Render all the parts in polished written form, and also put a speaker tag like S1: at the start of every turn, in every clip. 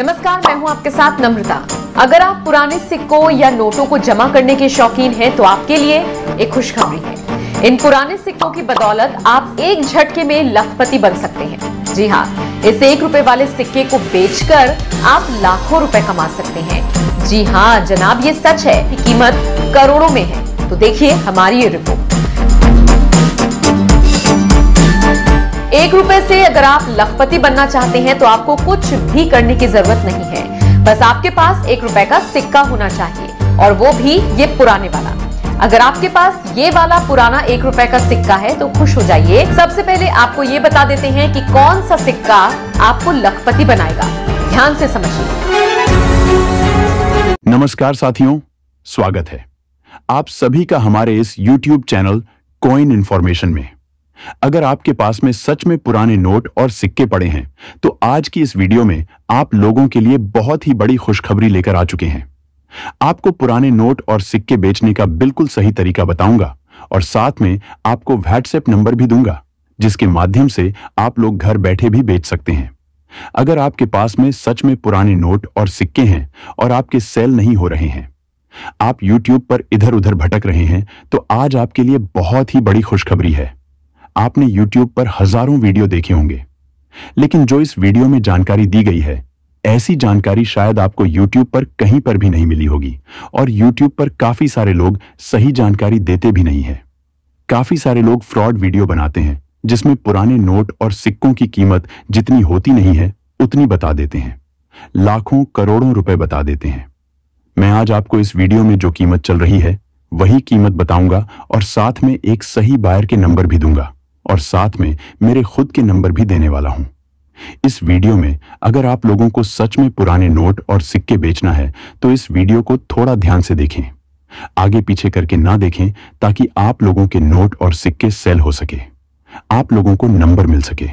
S1: नमस्कार, मैं हूं आपके साथ नम्रता। अगर आप पुराने सिक्कों या नोटों को जमा करने के शौकीन हैं तो आपके लिए एक खुशखबरी है। इन पुराने सिक्कों की बदौलत आप एक झटके में लखपति बन सकते हैं। जी हाँ, इस 1 रुपए वाले सिक्के को बेचकर आप लाखों रुपए कमा सकते हैं। जी हाँ जनाब, ये सच है कि कीमत करोड़ों में है। तो देखिए हमारी ये रिपोर्ट। 1 रुपए से अगर आप लखपति बनना चाहते हैं तो आपको कुछ भी करने की जरूरत नहीं है। बस आपके पास 1 रुपए का सिक्का होना चाहिए, और वो भी ये पुराने वाला। अगर आपके पास ये वाला पुराना 1 रुपए का सिक्का है तो खुश हो जाइए। सबसे पहले आपको ये बता देते हैं कि कौन सा सिक्का आपको लखपति बनाएगा। ध्यान से समझिए।
S2: नमस्कार साथियों, स्वागत है आप सभी का हमारे इस YouTube चैनल कॉइन इन्फॉर्मेशन में। अगर आपके पास में सच में पुराने नोट और सिक्के पड़े हैं तो आज की इस वीडियो में आप लोगों के लिए बहुत ही बड़ी खुशखबरी लेकर आ चुके हैं। आपको पुराने नोट और सिक्के बेचने का बिल्कुल सही तरीका बताऊंगा, और साथ में आपको व्हाट्सएप नंबर भी दूंगा जिसके माध्यम से आप लोग घर बैठे भी बेच सकते हैं। अगर आपके पास में सच में पुराने नोट और सिक्के हैं और आपके सेल नहीं हो रहे हैं, आप YouTube पर इधर उधर भटक रहे हैं, तो आज आपके लिए बहुत ही बड़ी खुशखबरी है। आपने YouTube पर हजारों वीडियो देखे होंगे, लेकिन जो इस वीडियो में जानकारी दी गई है, ऐसी जानकारी शायद आपको YouTube पर कहीं पर भी नहीं मिली होगी। और YouTube पर काफी सारे लोग सही जानकारी देते भी नहीं हैं। काफी सारे लोग फ्रॉड वीडियो बनाते हैं जिसमें पुराने नोट और सिक्कों की कीमत जितनी होती नहीं है उतनी बता देते हैं, लाखों करोड़ों रुपए बता देते हैं। मैं आज आपको इस वीडियो में जो कीमत चल रही है वही कीमत बताऊंगा, और साथ में एक सही बायर के नंबर भी दूंगा, और साथ में मेरे खुद के नंबर भी देने वाला हूं। इस वीडियो में अगर आप लोगों को सच में पुराने नोट और सिक्के बेचना है तो इस वीडियो को थोड़ा ध्यान से देखें, आगे पीछे करके ना देखें, ताकि आप लोगों के नोट और सिक्के सेल हो सके, आप लोगों को नंबर मिल सके।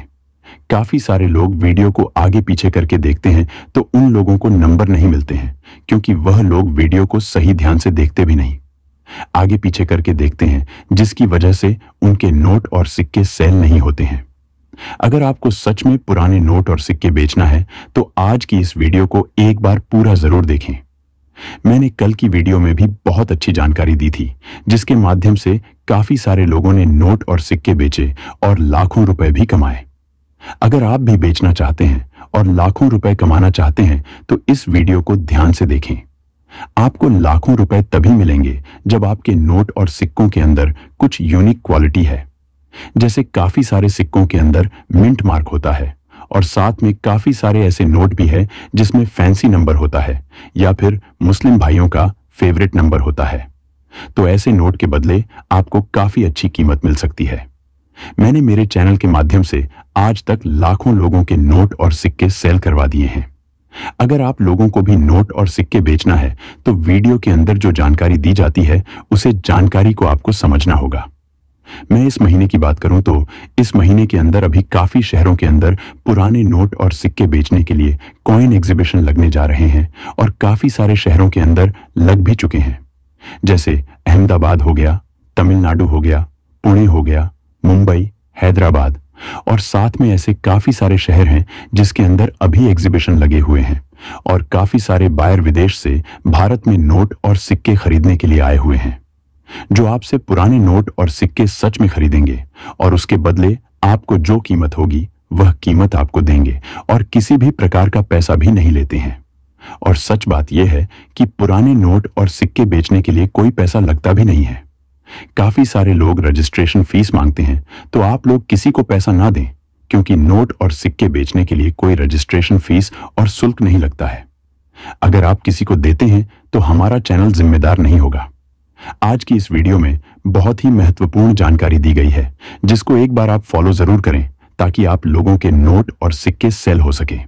S2: काफी सारे लोग वीडियो को आगे पीछे करके देखते हैं तो उन लोगों को नंबर नहीं मिलते हैं, क्योंकि वह लोग वीडियो को सही ध्यान से देखते भी नहीं, आगे पीछे करके देखते हैं, जिसकी वजह से उनके नोट और सिक्के सेल नहीं होते हैं। अगर आपको सच में पुराने नोट और सिक्के बेचना है तो आज की इस वीडियो को एक बार पूरा जरूर देखें। मैंने कल की वीडियो में भी बहुत अच्छी जानकारी दी थी, जिसके माध्यम से काफी सारे लोगों ने नोट और सिक्के बेचे और लाखों रुपए भी कमाए। अगर आप भी बेचना चाहते हैं और लाखों रुपए कमाना चाहते हैं तो इस वीडियो को ध्यान से देखें। आपको लाखों रुपए तभी मिलेंगे जब आपके नोट और सिक्कों के अंदर कुछ यूनिक क्वालिटी है। जैसे काफी सारे सिक्कों के अंदर मिंट मार्क होता है, और साथ में काफी सारे ऐसे नोट भी है जिसमें फैंसी नंबर होता है, या फिर मुस्लिम भाइयों का फेवरेट नंबर होता है। तो ऐसे नोट के बदले आपको काफी अच्छी कीमत मिल सकती है। मैंने मेरे चैनल के माध्यम से आज तक लाखों लोगों के नोट और सिक्के सेल करवा दिए हैं। अगर आप लोगों को भी नोट और सिक्के बेचना है तो वीडियो के अंदर जो जानकारी दी जाती है उसे जानकारी को आपको समझना होगा। मैं इस महीने की बात करूं तो इस महीने के अंदर अभी काफी शहरों के अंदर पुराने नोट और सिक्के बेचने के लिए कॉइन एग्जीबिशन लगने जा रहे हैं, और काफी सारे शहरों के अंदर लग भी चुके हैं। जैसे अहमदाबाद हो गया, तमिलनाडु हो गया, पुणे हो गया, मुंबई, हैदराबाद, और साथ में ऐसे काफी सारे शहर हैं जिसके अंदर अभी एग्जीबिशन लगे हुए हैं, और काफी सारे बायर विदेश से भारत में नोट और सिक्के खरीदने के लिए आए हुए हैं, जो आपसे पुराने नोट और सिक्के सच में खरीदेंगे, और उसके बदले आपको जो कीमत होगी वह कीमत आपको देंगे, और किसी भी प्रकार का पैसा भी नहीं लेते हैं। और सच बात यह है कि पुराने नोट और सिक्के बेचने के लिए कोई पैसा लगता भी नहीं है। काफी सारे लोग रजिस्ट्रेशन फीस मांगते हैं, तो आप लोग किसी को पैसा ना दें, क्योंकि नोट और सिक्के बेचने के लिए कोई रजिस्ट्रेशन फीस और शुल्क नहीं लगता है। अगर आप किसी को देते हैं तो हमारा चैनल जिम्मेदार नहीं होगा। आज की इस वीडियो में बहुत ही महत्वपूर्ण जानकारी दी गई है, जिसको एक बार आप फॉलो जरूर करें, ताकि आप लोगों के नोट और सिक्के सेल हो सके।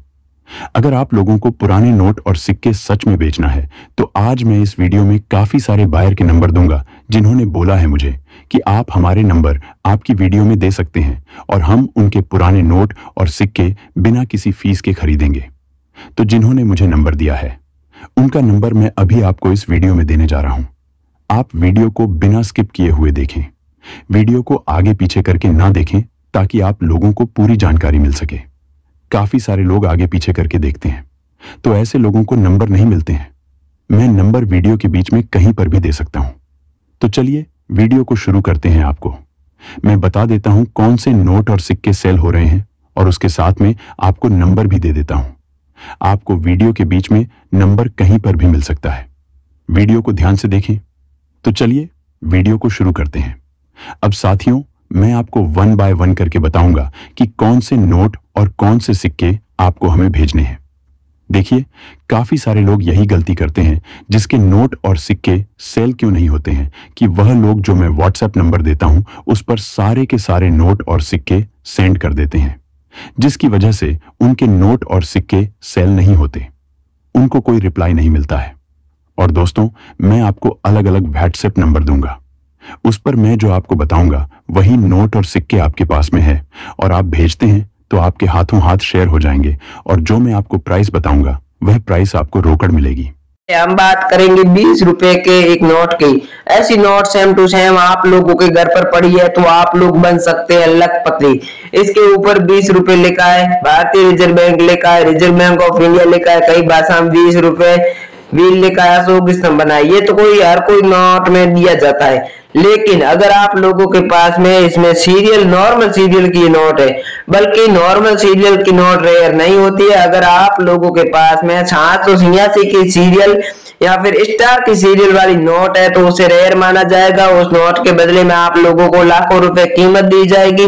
S2: अगर आप लोगों को पुराने नोट और सिक्के सच में बेचना है तो आज मैं इस वीडियो में काफी सारे बायर के नंबर दूंगा, जिन्होंने बोला है मुझे कि आप हमारे नंबर आपकी वीडियो में दे सकते हैं, और हम उनके पुराने नोट और सिक्के बिना किसी फीस के खरीदेंगे। तो जिन्होंने मुझे नंबर दिया है उनका नंबर मैं अभी आपको इस वीडियो में देने जा रहा हूं। आप वीडियो को बिना स्किप किए हुए देखें, वीडियो को आगे पीछे करके ना देखें, ताकि आप लोगों को पूरी जानकारी मिल सके। काफी सारे लोग आगे पीछे करके देखते हैं, तो ऐसे लोगों को नंबर नहीं मिलते हैं। मैं नंबर वीडियो के बीच में कहीं पर भी दे सकता हूं। तो चलिए वीडियो को शुरू करते हैं। आपको मैं बता देता हूं कौन से नोट और सिक्के सेल हो रहे हैं और उसके साथ में आपको नंबर भी दे देता हूं। आपको वीडियो के बीच में नंबर कहीं पर भी मिल सकता है। वीडियो को ध्यान से देखें। तो चलिए वीडियो को शुरू करते हैं। अब साथियों, मैं आपको 1 बाय 1 करके बताऊंगा कि कौन से नोट और कौन से सिक्के आपको हमें भेजने हैं। देखिए, काफी सारे लोग यही गलती करते हैं जिसके नोट और सिक्के सेल क्यों नहीं होते हैं कि वह लोग जो मैं व्हाट्सएप नंबर देता हूं उस पर सारे के सारे नोट और सिक्के सेंड कर देते हैं, जिसकी वजह से उनके नोट और सिक्के सेल नहीं होते, उनको कोई रिप्लाई नहीं मिलता है। और दोस्तों, मैं आपको अलग अलग व्हाट्सएप नंबर दूंगा, उस पर मैं जो आपको बताऊंगा वही नोट और सिक्के आपके पास में है और आप भेजते हैं तो आपके हाथों हाथ शेयर हो जाएंगे और जो मैं आपको प्राइस बताऊंगा वह प्राइस आपको रोकड़ मिलेगी।
S3: हम बात करेंगे 20 रुपए के एक नोट की। ऐसी नोट सेम टू सेम आप लोगों के घर पर पड़ी है तो आप लोग बन सकते हैं लखपति। इसके ऊपर 20 रुपए लिखा है, भारतीय रिजर्व बैंक लिखा है, रिजर्व बैंक ऑफ इंडिया लिखा है, कई भाषा में 20 रुपए व्हील लिखा है, अशोक स्तंभ बना है। ये तो हर कोई नोट में दिया जाता है, लेकिन अगर आप लोगों के पास में इसमें सीरियल, नॉर्मल सीरियल की नोट है, बल्कि नॉर्मल सीरियल की नोट रेयर नहीं होती है। अगर आप लोगों के पास में 786 की सीरियल या फिर स्टार की सीरियल वाली नोट है तो उसे रेयर माना जाएगा। उस नोट के बदले में आप लोगों को लाखों रुपए कीमत दी जाएगी।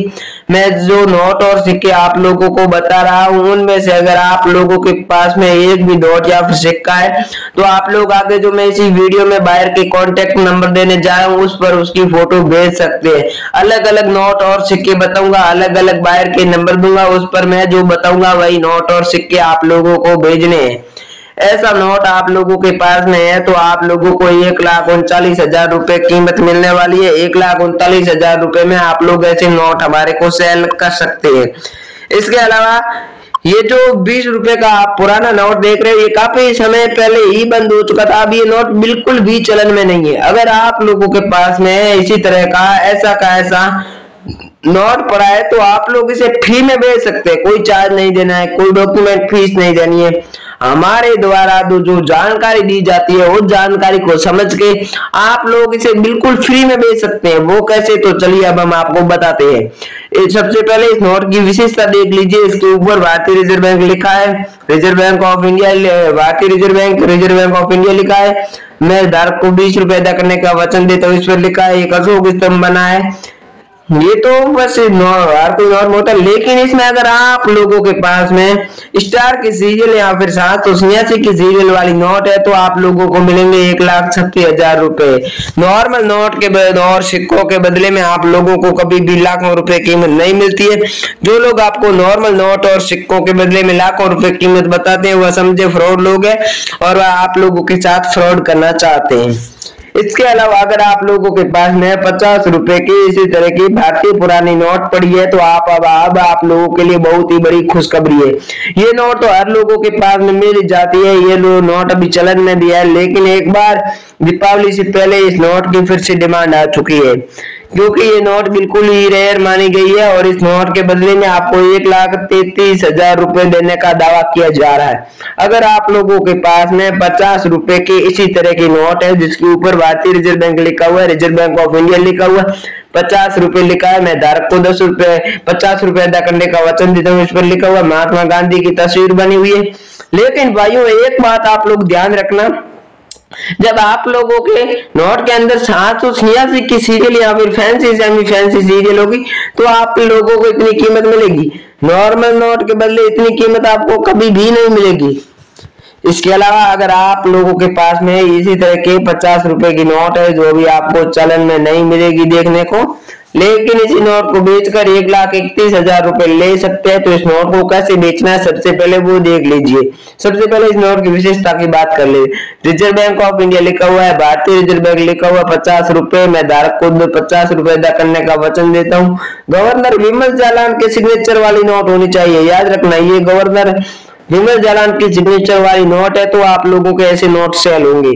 S3: मैं जो नोट और सिक्के आप लोगों को बता रहा हूं उनमें से अगर आप लोगों के पास में एक भी नोट या फिर सिक्का है तो आप लोग आगे जो मैं इसी वीडियो में बायर के कॉन्टेक्ट नंबर देने जा रहा हूं उस पर उसकी फोटो भेज सकते हैं। अलग अलग नोट और सिक्के बताऊंगा, अलग अलग बायर के नंबर दूंगा, उस पर मैं जो बताऊंगा वही नोट और सिक्के आप लोगों को भेजने हैं। ऐसा नोट आप लोगों के पास में है तो आप लोगों को 1,39,000 रुपए कीमत मिलने वाली है। 1,39,000 रुपए में आप लोग ऐसे नोट हमारे को सेल कर सकते हैं। इसके अलावा ये जो 20 रुपए का आप पुराना नोट देख रहे हो ये काफी समय पहले ही बंद हो चुका था। अब ये नोट बिल्कुल भी चलन में नहीं है। अगर आप लोगों के पास में इसी तरह का ऐसा नोट पड़ा है तो आप लोग इसे फ्री में बेच सकते हैं। कोई चार्ज नहीं देना है, कोई डॉक्यूमेंट फीस नहीं देनी है। हमारे द्वारा जो जानकारी दी जाती है उस जानकारी को समझ के आप लोग इसे बिल्कुल फ्री में बेच सकते हैं। वो कैसे, तो चलिए अब हम आपको बताते हैं। सबसे पहले इस नोट की विशेषता देख लीजिए। इसके ऊपर भारतीय रिजर्व बैंक लिखा है, रिजर्व बैंक ऑफ इंडिया, भारतीय रिजर्व बैंक ऑफ इंडिया लिखा है। मैं धारक को 20 रुपए अदा करने का वचन देता हूँ, इस पर लिखा है। एक अशोक स्तंभ बना है। ये तो बस हर कोई नॉर्मल होता है, लेकिन इसमें अगर आप लोगों के पास में स्टार की सीरियल या फिर 786 की सीरियल वाली नोट है तो आप लोगों को मिलेंगे 1,36,000 रुपए। नॉर्मल नोट के और सिक्कों के बदले में आप लोगों को कभी भी लाखों रुपए कीमत नहीं मिलती है। जो लोग आपको नॉर्मल नोट और सिक्कों के बदले में लाखों रुपए कीमत बताते हैं वह समझे फ्रॉड लोग हैं और वह आप लोगों के साथ फ्रॉड करना चाहते हैं। इसके अलावा अगर आप लोगों के पास में 50 रुपए की इसी तरह की भारतीय पुरानी नोट पड़ी है तो अब आप लोगों के लिए बहुत ही बड़ी खुशखबरी है। ये नोट तो हर लोगों के पास में मिल जाती है। ये नोट अभी चलन में भी है, लेकिन एक बार दीपावली से पहले इस नोट की फिर से डिमांड आ चुकी है क्योंकि ये नोट बिल्कुल ही रेयर मानी गई है और इस नोट के बदले में आपको 1,33,000 रुपए देने का दावा किया जा रहा है। अगर आप लोगों के पास में 50 रुपए की इसी तरह की नोट है जिसके ऊपर भारतीय रिजर्व बैंक लिखा हुआ है, रिजर्व बैंक ऑफ इंडिया लिखा हुआ है, 50 रुपए लिखा है, मैं धारक को 50 रुपए अदा करने का वचन देता हूँ, इस पर लिखा हुआ महात्मा गांधी की तस्वीर बनी हुई है। लेकिन भाइयों एक बात आप लोग ध्यान रखना, जब आप लोगों के नोट के अंदर 786 की सीरियल या फिर फैंसी सेमी फैंसी सीरियल होगी तो आप लोगों को इतनी कीमत मिलेगी। नॉर्मल नोट के बदले इतनी कीमत आपको कभी भी नहीं मिलेगी। इसके अलावा अगर आप लोगों के पास में इसी तरह के 50 रुपए की नोट है जो भी आपको चलन में नहीं मिलेगी देखने को, लेकिन इसी नोट को बेचकर 1,31,000 रुपए ले सकते हैं, तो इस नोट को कैसे बेचना है सबसे पहले वो देख लीजिए। सबसे पहले इस नोट की विशेषता की बात कर ले। रिजर्व बैंक ऑफ इंडिया लिखा हुआ है, भारतीय रिजर्व बैंक लिखा हुआ, 50 रुपए, मैं धारक को 50 रुपए अदा करने का वचन देता हूँ। गवर्नर विमल जालान के सिग्नेचर वाली नोट होनी चाहिए, याद रखना ये गवर्नर विमल जालान की सिग्नेचर वाली नोट है तो आप लोगों के ऐसे नोट सेल होंगे।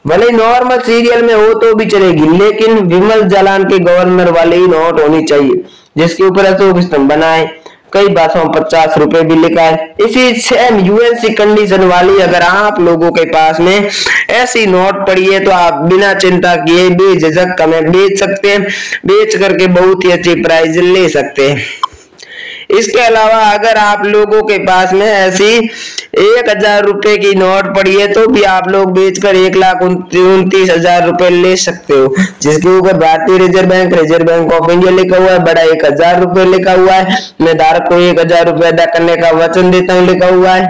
S3: भले नॉर्मल सीरियल में हो तो भी चलेगी, लेकिन विमल जालान के गवर्नर वाली नोट होनी चाहिए जिसके ऊपर अशोक स्तंभ बना है। कई भाषाओं में 50 रुपए भी लिखा है। इसी सेम यूएनसी कंडीशन वाली अगर आप लोगों के पास में ऐसी नोट पड़ी है तो आप बिना चिंता किए बेझिझक हमें बेच सकते हैं, बेच करके बहुत ही अच्छी प्राइस ले सकते हैं। इसके अलावा अगर आप लोगों के पास में ऐसी 1000 रुपए की नोट पड़ी है तो भी आप लोग बेचकर 1,29,000 रुपए ले सकते हो, जिसके ऊपर भारतीय रिजर्व बैंक ऑफ इंडिया लिखा हुआ है, बड़ा 1000 रुपए लिखा हुआ है, मैं धारक को 1000 रुपए अदा करने का वचन देता हूँ लिखा हुआ है।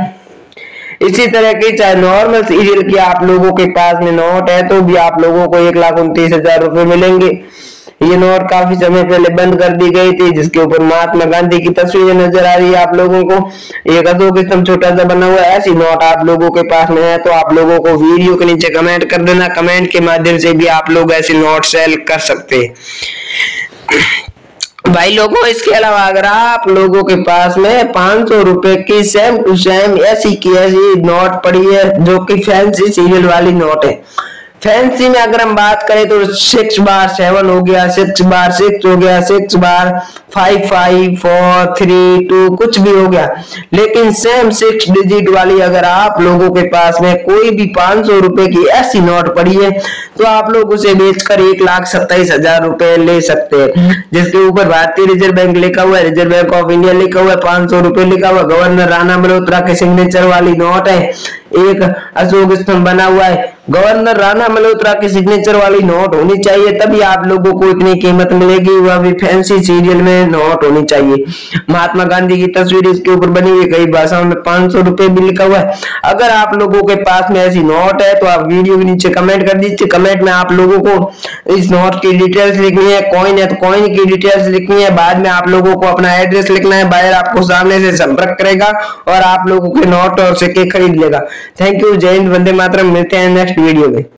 S3: इसी तरह की चाहे नॉर्मल सीरियल की आप लोगों के पास में नोट है तो भी आप लोगों को 1,29,000 रुपए मिलेंगे। ये नोट काफी समय पहले बंद कर दी गई थी, जिसके ऊपर महात्मा गांधी की तस्वीर नजर आ रही है आप लोगों को। एक अधोकिस्तंभ छोटा सा बना हुआ है। ऐसी नोट आप लोगों के पास में है तो आप लोगों को वीडियो के नीचे कमेंट कर देना, कमेंट के माध्यम से भी आप लोग ऐसी नोट सेल कर सकते हैं भाई लोगों। इसके अलावा अगर आप लोगों के पास में 500 रुपए की सेम टू सेम ऐसी की ऐसी नोट पड़ी है जो कि फैंसी सीरियल वाली नोट है। फैंसी में अगर हम बात करें तो 6/7 हो गया, 6/6 हो गया, 6/5, 4, 3, 2 कुछ भी हो गया, लेकिन सेम 6 डिजिट वाली अगर आप लोगों के पास में कोई भी 500 रुपए की ऐसी नोट पड़ी है तो आप लोग उसे बेचकर 1,27,000 रुपए ले सकते हैं, जिसके ऊपर भारतीय रिजर्व बैंक लिखा हुआ है, रिजर्व बैंक ऑफ इंडिया लिखा हुआ है, 500 रुपए लिखा हुआ है, गवर्नर राणा मल्होत्रा के सिग्नेचर वाली नोट है, एक अशोक स्तंभ बना हुआ है। गवर्नर राणा मल्होत्रा की सिग्नेचर वाली नोट होनी चाहिए, तभी आप लोगों को इतनी कीमत मिलेगी, वह भी फैंसी सीरियल में नोट होनी चाहिए। महात्मा गांधी की तस्वीर इसके ऊपर बनी हुई, कई भाषाओं में 500 रुपए भी लिखा हुआ है। अगर आप लोगों के पास में ऐसी नोट है तो आप वीडियो के नीचे कमेंट कर दीजिए। कमेंट में आप लोगों को इस नोट की डिटेल्स लिखनी है, कॉइन है तो कॉइन की डिटेल्स लिखनी है, बाद में आप लोगों को अपना एड्रेस लिखना है, बायर आपको सामने से संपर्क करेगा और आप लोगों के नोट और सिक्के खरीद लेगा। थैंक यू, जय हिंद, वंदे मातरम। मिलते हैं नेक्स्ट वीडियो में।